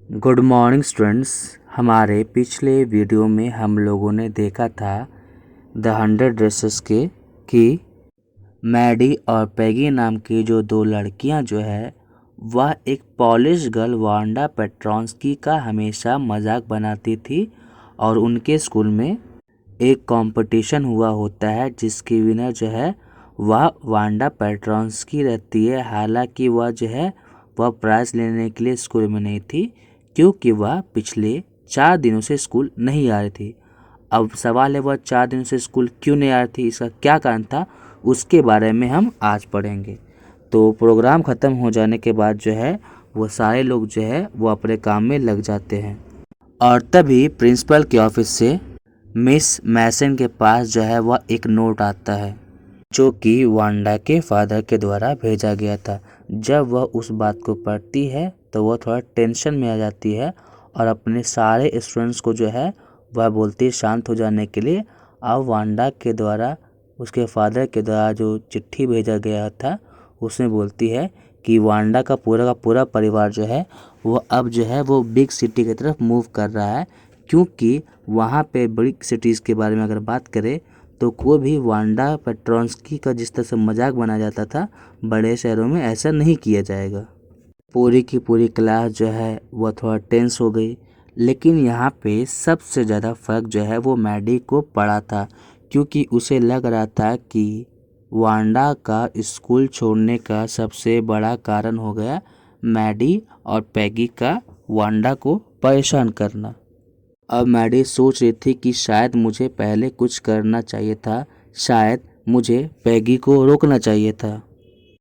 Good morning students. हमारे पिछले video में हम लोगों ने देखा था द 100 ड्रेसेस के कि मैडी और पैगी नाम की जो दो लड़कियां जो है वह एक पॉलिश गर्ल वांडा पेट्रोंस्की का हमेशा मजाक बनाती थी और उनके स्कूल में एक कंपटीशन हुआ होता है जिसकी विनर जो है वह वांडा पेट्रोंस्की रहती है। हालांकि वह जो है वह प्राइज़ लेने के लिए स्कूल में नहीं थी क्योंकि वह पिछले 4 दिनों से स्कूल नहीं आ रही थी। अब सवाल है वह 4 दिनों से स्कूल क्यों नहीं आ रही थी, इसका क्या कारण था, उसके बारे में हम आज पढ़ेंगे। तो प्रोग्राम ख़त्म हो जाने के बाद जो है वो सारे लोग जो है वो अपने काम में लग जाते हैं और तभी प्रिंसिपल के ऑफिस से मिस मैसन के पास जो है वह एक नोट आता है जो कि वांडा के फादर के द्वारा भेजा गया था। जब वह उस बात को पढ़ती है तो वह थोड़ा टेंशन में आ जाती है और अपने सारे स्टूडेंट्स को जो है वह बोलती है शांत हो जाने के लिए। अब वांडा के द्वारा उसके फादर के द्वारा जो चिट्ठी भेजा गया था उसमें बोलती है कि वांडा का पूरा परिवार जो है वो अब जो है वो बिग सिटी की तरफ मूव कर रहा है, क्योंकि वहाँ पे बड़ी सिटीज़ के बारे में अगर बात करें तो कोई भी वांडा पेट्रोंस्की का जिस तरह से मजाक बनाया जाता था बड़े शहरों में ऐसा नहीं किया जाएगा। पूरी की पूरी क्लास जो है वह थोड़ा टेंस हो गई, लेकिन यहाँ पे सबसे ज़्यादा फ़र्क जो है वो मैडी को पड़ा था, क्योंकि उसे लग रहा था कि वांडा का स्कूल छोड़ने का सबसे बड़ा कारण हो गया मैडी और पैगी का वांडा को परेशान करना। अब मैडी सोच रही थी कि शायद मुझे पहले कुछ करना चाहिए था, शायद मुझे पैगी को रोकना चाहिए था।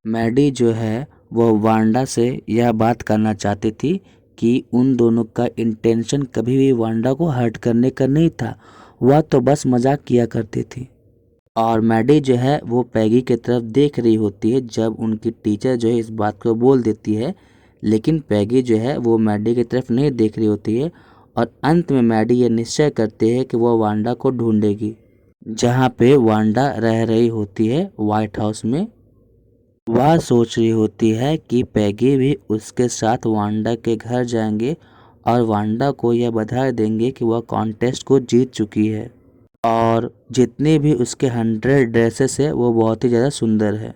मैडी जो है वह वांडा से यह बात करना चाहती थी कि उन दोनों का इंटेंशन कभी भी वांडा को हर्ट करने का नहीं था, वह तो बस मजाक किया करती थी। और मैडी जो है वो पैगी की तरफ देख रही होती है जब उनकी टीचर जो है इस बात को बोल देती है, लेकिन पैगी जो है वो मैडी की तरफ नहीं देख रही होती है और अंत में मैडी ये निश्चय करते हैं कि वह वांडा को ढूंढेगी जहाँ पे वांडा रह रही होती है व्हाइट हाउस में। वह सोच रही होती है कि पैगी भी उसके साथ वांडा के घर जाएंगे और वांडा को यह बधाई देंगे कि वह कॉन्टेस्ट को जीत चुकी है और जितने भी उसके 100 ड्रेसेस है वो बहुत ही ज़्यादा सुंदर है।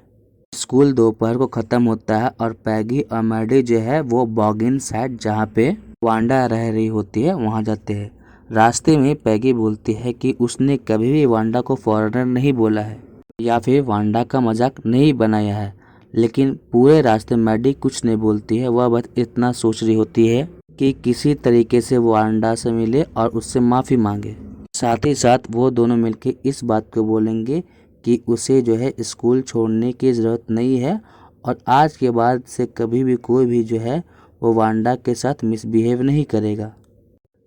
स्कूल दोपहर को ख़त्म होता है और पैगी और मैडी जो है वो बॉगिन साइड जहाँ पे वांडा रह रही होती है वहाँ जाते हैं। रास्ते में पैगी बोलती है कि उसने कभी भी वांडा को फॉरेनर नहीं बोला है या फिर वांडा का मजाक नहीं बनाया है, लेकिन पूरे रास्ते मैडी कुछ नहीं बोलती है। वह बस इतना सोच रही होती है कि किसी तरीके से वांडा से मिले और उससे माफ़ी मांगे। साथ ही साथ वो दोनों मिलकर इस बात को बोलेंगे कि उसे जो है स्कूल छोड़ने की ज़रूरत नहीं है और आज के बाद से कभी भी कोई भी जो है वो वांडा के साथ मिसबिहेव नहीं करेगा।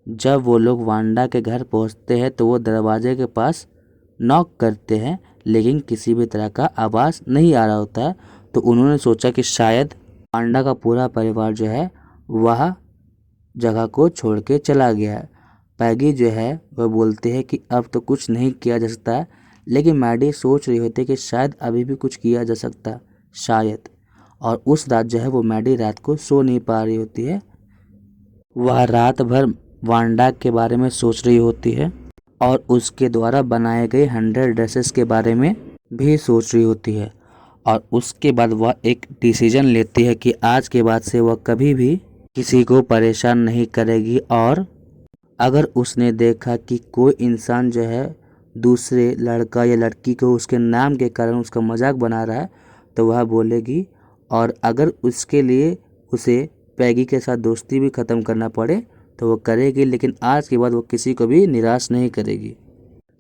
जब वो लोग वांडा के घर पहुंचते हैं तो वो दरवाजे के पास नॉक करते हैं, लेकिन किसी भी तरह का आवाज़ नहीं आ रहा होता है। तो उन्होंने सोचा कि शायद वांडा का पूरा परिवार जो है वह जगह को छोड़ के चला गया है। पैगी जो है वह बोलते हैं कि अब तो कुछ नहीं किया जा सकता है, लेकिन मैडी सोच रही होती है कि शायद अभी भी कुछ किया जा सकता, शायद। और उस रात जो है वो मैडी रात को सो नहीं पा रही होती है, वह रात भर वांडा के बारे में सोच रही होती है और उसके द्वारा बनाए गए 100 ड्रेसेस के बारे में भी सोच रही होती है। और उसके बाद वह एक डिसीजन लेती है कि आज के बाद से वह कभी भी किसी को परेशान नहीं करेगी और अगर उसने देखा कि कोई इंसान जो है दूसरे लड़का या लड़की को उसके नाम के कारण उसका मजाक बना रहा है तो वह बोलेगी, और अगर उसके लिए उसे पैगी के साथ दोस्ती भी ख़त्म करना पड़े तो वो करेगी, लेकिन आज के बाद वो किसी को भी निराश नहीं करेगी।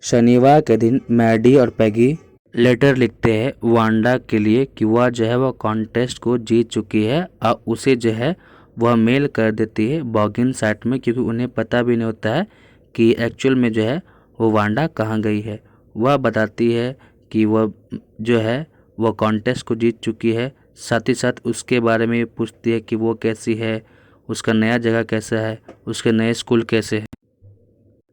शनिवार के दिन मैडी और पैगी लेटर लिखते हैं वांडा के लिए कि वह जो है वह कॉन्टेस्ट को जीत चुकी है और उसे जो है वह मेल कर देती है बॉगिन साइट में, क्योंकि उन्हें पता भी नहीं होता है कि एक्चुअल में जो है वो वांडा कहाँ गई है। वह बताती है कि वह जो है वह कॉन्टेस्ट को जीत चुकी है, साथ ही साथ उसके बारे में पूछती है कि वो कैसी है, उसका नया जगह कैसा है, उसके नए स्कूल कैसे है।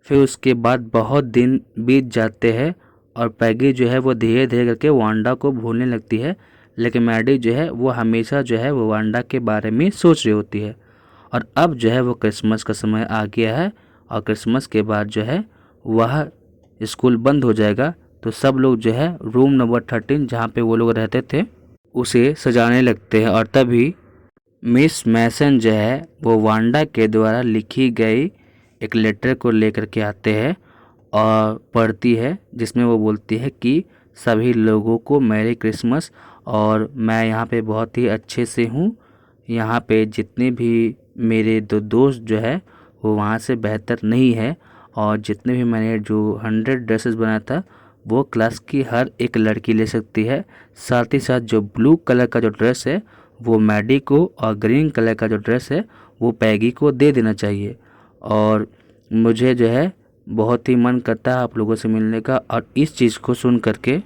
फिर उसके बाद बहुत दिन बीत जाते हैं और पैगी जो है वो धीरे धीरे करके वांडा को भूलने लगती है, लेकिन मैडी जो है वो हमेशा जो है वो वांडा के बारे में सोच रही होती है। और अब जो है वो क्रिसमस का समय आ गया है और क्रिसमस के बाद जो है वह स्कूल बंद हो जाएगा। तो सब लोग जो है रूम नंबर 13 जहाँ पे वो लोग रहते थे उसे सजाने लगते हैं। और तभी मिस मैसन जो है वो वांडा के द्वारा लिखी गई एक लेटर को लेकर के आते हैं और पढ़ती है, जिसमें वो बोलती है कि सभी लोगों को मैरी क्रिसमस और मैं यहाँ पे बहुत ही अच्छे से हूँ। यहाँ पे जितने भी मेरे दो दोस्त जो है वो वहाँ से बेहतर नहीं है और जितने भी मैंने जो 100 ड्रेसेस बनाया था वो क्लास की हर एक लड़की ले सकती है। साथ ही साथ जो ब्लू कलर का जो ड्रेस है वो मैडी को और ग्रीन कलर का जो ड्रेस है वो पैगी को दे देना चाहिए। और मुझे जो है बहुत ही मन करता है आप लोगों से मिलने का। और इस चीज़ को सुन करके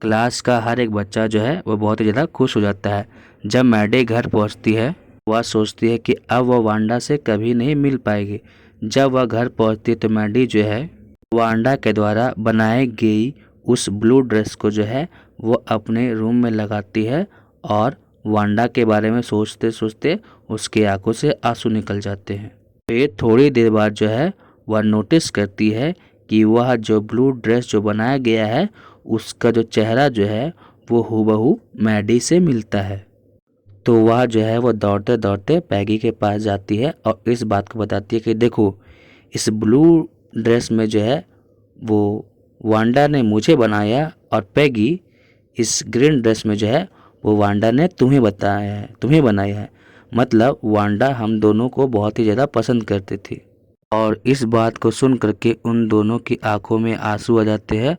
क्लास का हर एक बच्चा जो है वो बहुत ही ज़्यादा खुश हो जाता है। जब मैडी घर पहुंचती है वह सोचती है कि अब वह वांडा से कभी नहीं मिल पाएगी। जब वह घर पहुंचती है तो मैडी जो है वांडा के द्वारा बनाई गई उस ब्लू ड्रेस को जो है वो अपने रूम में लगाती है और वांडा के बारे में सोचते सोचते उसकी आंखों से आंसू निकल जाते हैं। फिर थोड़ी देर बाद जो है वह नोटिस करती है कि वह जो ब्लू ड्रेस जो बनाया गया है उसका जो चेहरा जो है वो हूबहू मैडी से मिलता है। तो वह जो है वो दौड़ते दौड़ते पैगी के पास जाती है और इस बात को बताती है कि देखो इस ब्लू ड्रेस में जो है वो वांडा ने मुझे बनाया और पैगी इस ग्रीन ड्रेस में जो है वो वांडा ने तुम्हें बनाया है। मतलब वांडा हम दोनों को बहुत ही ज़्यादा पसंद करती थी। और इस बात को सुन करके उन दोनों की आंखों में आंसू आ जाते हैं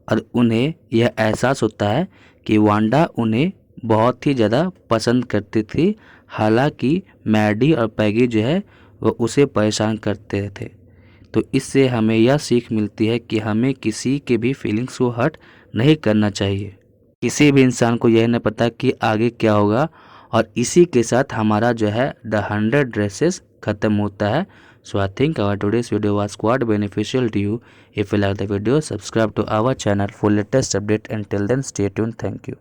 और उन्हें यह एहसास होता है कि वांडा उन्हें बहुत ही ज़्यादा पसंद करती थी, हालांकि मैडी और पैगी जो है वो उसे परेशान करते थे। तो इससे हमें यह सीख मिलती है कि हमें किसी के भी फीलिंग्स को हर्ट नहीं करना चाहिए। किसी भी इंसान को यह नहीं पता कि आगे क्या होगा। और इसी के साथ हमारा जो है द 100 ड्रेसेस ख़त्म होता है। So I think our today's video was quite beneficial to you. If you like the video, subscribe to our channel for latest update. Until then, stay tuned. Thank you.